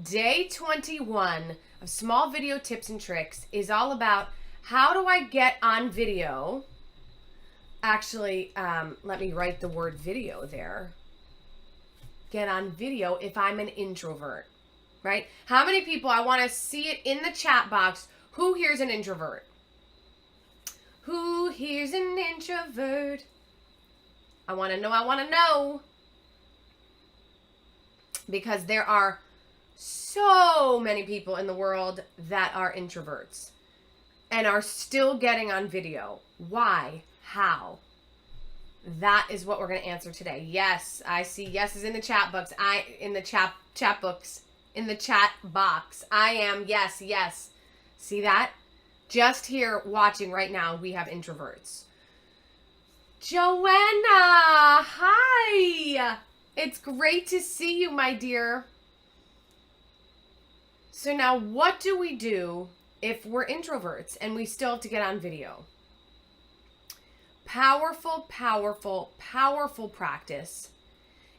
Day 21 of Small Video Tips and Tricks is all about how do I get on video. Actually, let me write the word video there. Get on video if I'm an introvert, right? How many people, I want to see it in the chat box, who here's an introvert? Who here's an introvert? I want to know. Because there are so many people in the world that are introverts and are still getting on video. Why? How? That is what we're going to answer today. Yes, I see yeses in the chat box. In the chat box. I am yes. See that? Just here watching right now, we have introverts. Joanna, hi. It's great to see you, my dear. So now what do we do if we're introverts and we still have to get on video? Powerful practice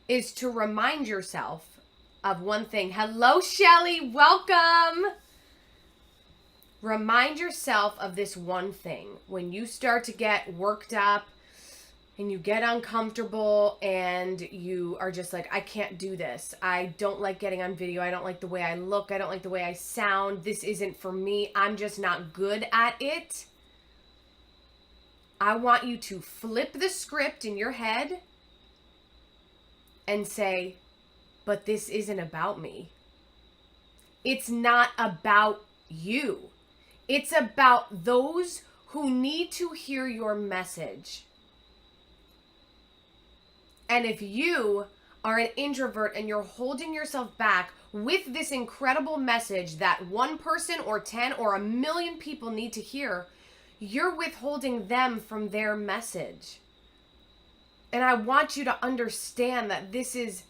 is to remind yourself of one thing. Hello, Shelly. Welcome. Remind yourself of this one thing. When you start to get worked up and you get uncomfortable and you are just like, I can't do this. I don't like getting on video. I don't like the way I look. I don't like the way I sound. This isn't for me. I'm just not good at it. I want you to flip the script in your head and say, but this isn't about me. It's not about you. It's about those who need to hear your message. And if you are an introvert and you're holding yourself back with this incredible message that one person or 10 or 1,000,000 people need to hear, you're withholding them from their message. And I want you to understand that this is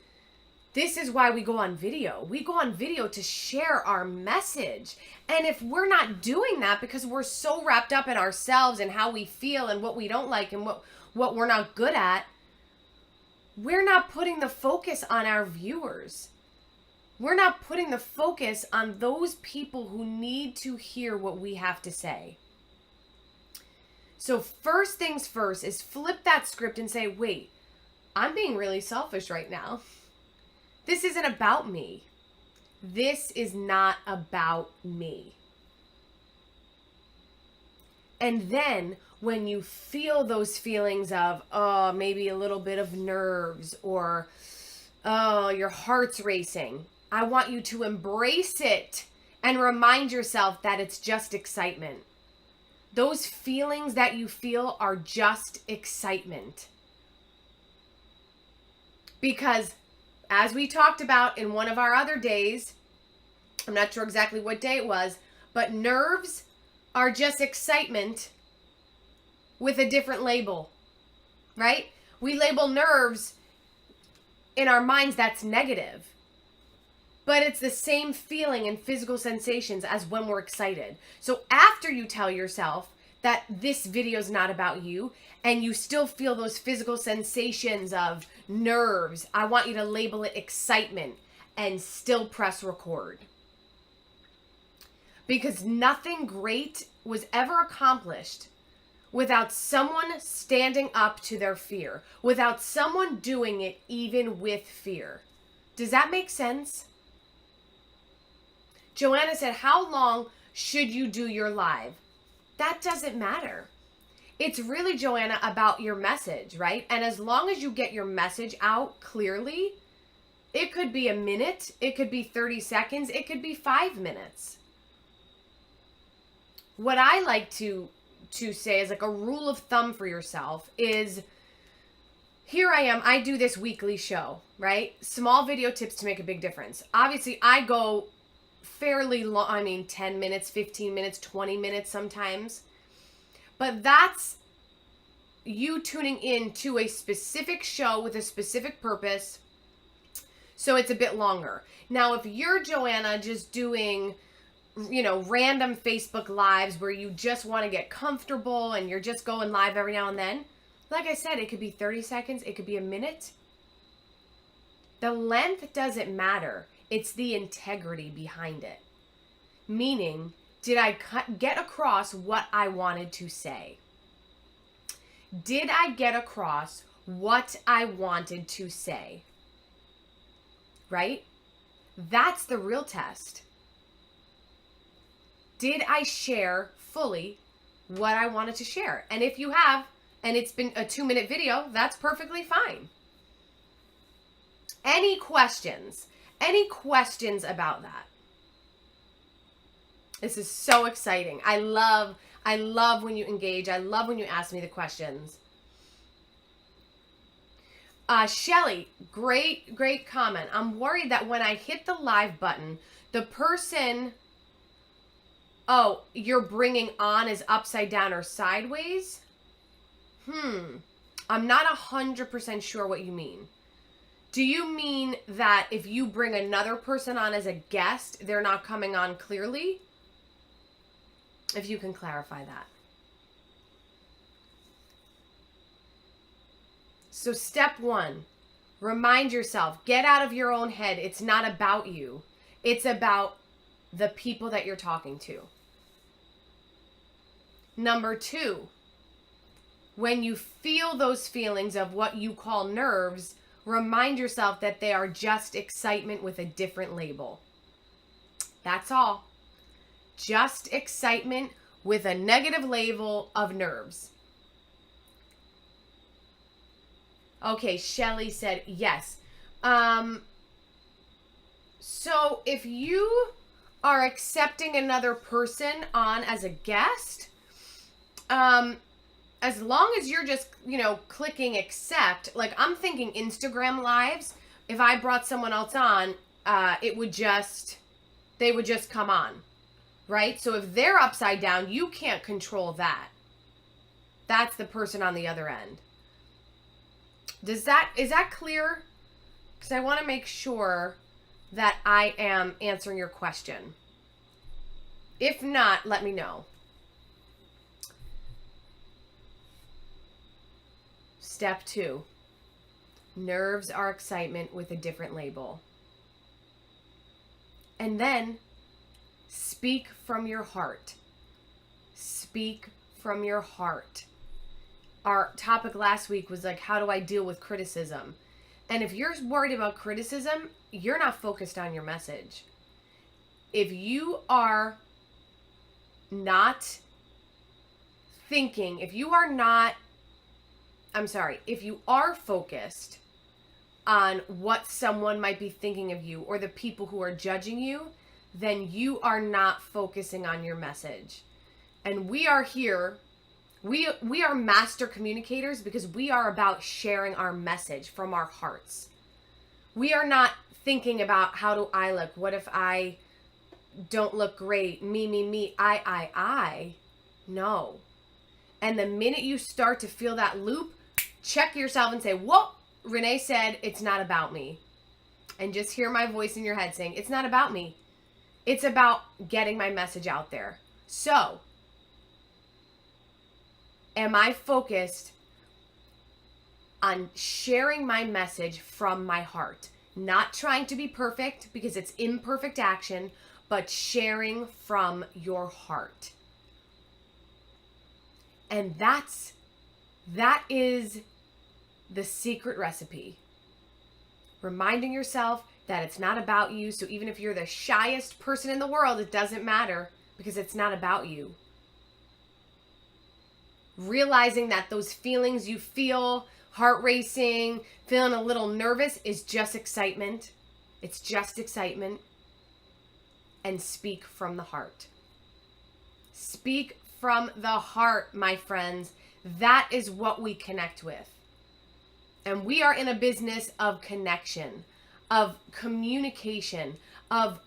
why we go on video. We go on video to share our message. And if we're not doing that because we're so wrapped up in ourselves and how we feel and what we don't like and what we're not good at, we're not putting the focus on our viewers. We're not putting the focus on those people who need to hear what we have to say. So first things first is flip that script and say, wait, I'm being really selfish right now. This isn't about me. This is not about me. And then when you feel those feelings of, oh, maybe a little bit of nerves or, oh, your heart's racing, I want you to embrace it and remind yourself that it's just excitement. Those feelings that you feel are just excitement. Because as we talked about in one of our other days, I'm not sure exactly what day it was, but nerves are just excitement with a different label, right? We label nerves in our minds that's negative, but it's the same feeling and physical sensations as when we're excited. So after you tell yourself that this video is not about you and you still feel those physical sensations of nerves, I want you to label it excitement and still press record. Because nothing great was ever accomplished without someone standing up to their fear, without someone doing it even with fear. Does that make sense? Joanna said, how long should you do your live? That doesn't matter. It's really, Joanna, about your message, right? And as long as you get your message out clearly, it could be a minute, it could be 30 seconds, it could be 5 minutes. What I like to say is like a rule of thumb for yourself is, here I am, I do this weekly show, right? Small video tips to make a big difference. Obviously, I go fairly long, 10 minutes, 15 minutes, 20 minutes sometimes. But that's you tuning in to a specific show with a specific purpose. So it's a bit longer. Now, if you're Joanna just doing, random Facebook lives where you just want to get comfortable and you're just going live every now and then, like I said, it could be 30 seconds, it could be a minute. The length doesn't matter. It's the integrity behind it. Meaning, did I get across what I wanted to say? Did I get across what I wanted to say? Right? That's the real test. Did I share fully what I wanted to share? And if you have, and it's been a 2-minute video, that's perfectly fine. Any questions? Any questions about that? This is so exciting. I love when you engage. I love when you ask me the questions. Shelly, great comment. I'm worried that when I hit the live button, the person, you're bringing on is upside down or sideways? I'm not 100% sure what you mean. Do you mean that if you bring another person on as a guest, they're not coming on clearly? If you can clarify that. So step 1, remind yourself, get out of your own head. It's not about you. It's about the people that you're talking to. Number 2, when you feel those feelings of what you call nerves, remind yourself that they are just excitement with a different label. That's all. Just excitement with a negative label of nerves. Okay, Shelly said yes. So if you are accepting another person on as a guest, as long as you're just, clicking accept, like I'm thinking Instagram lives, if I brought someone else on, they would just come on, right? So if they're upside down, you can't control that. That's the person on the other end. Is that clear? Because I want to make sure that I am answering your question. If not, let me know. Step 2, nerves are excitement with a different label. And then speak from your heart. Speak from your heart. Our topic last week was like, how do I deal with criticism? And if you're worried about criticism, you're not focused on your message. If you are not thinking, if you are focused on what someone might be thinking of you or the people who are judging you, then you are not focusing on your message. And we are here, we are master communicators because we are about sharing our message from our hearts. We are not thinking about how do I look? What if I don't look great? Me, I. No. And the minute you start to feel that loop, check yourself and say, whoa, Renee said it's not about me. And just hear my voice in your head saying, it's not about me. It's about getting my message out there. So, am I focused on sharing my message from my heart? Not trying to be perfect because it's imperfect action, but sharing from your heart. And that is the secret recipe. Reminding yourself that it's not about you. So even if you're the shyest person in the world, it doesn't matter because it's not about you. Realizing that those feelings you feel, heart racing, feeling a little nervous, is just excitement. It's just excitement. And speak from the heart. Speak from the heart, my friends. That is what we connect with. And we are in a business of connection, of communication, of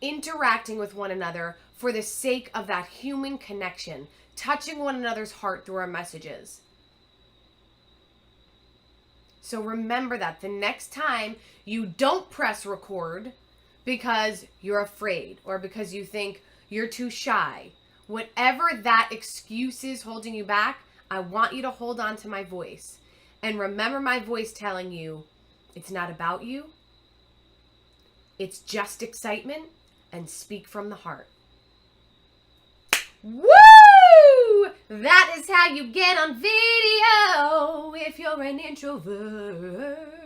interacting with one another for the sake of that human connection, touching one another's heart through our messages. So remember that the next time you don't press record because you're afraid or because you think you're too shy, whatever that excuse is holding you back, I want you to hold on to my voice. And remember my voice telling you, it's not about you. It's just excitement and speak from the heart. Woo! That is how you get on video if you're an introvert.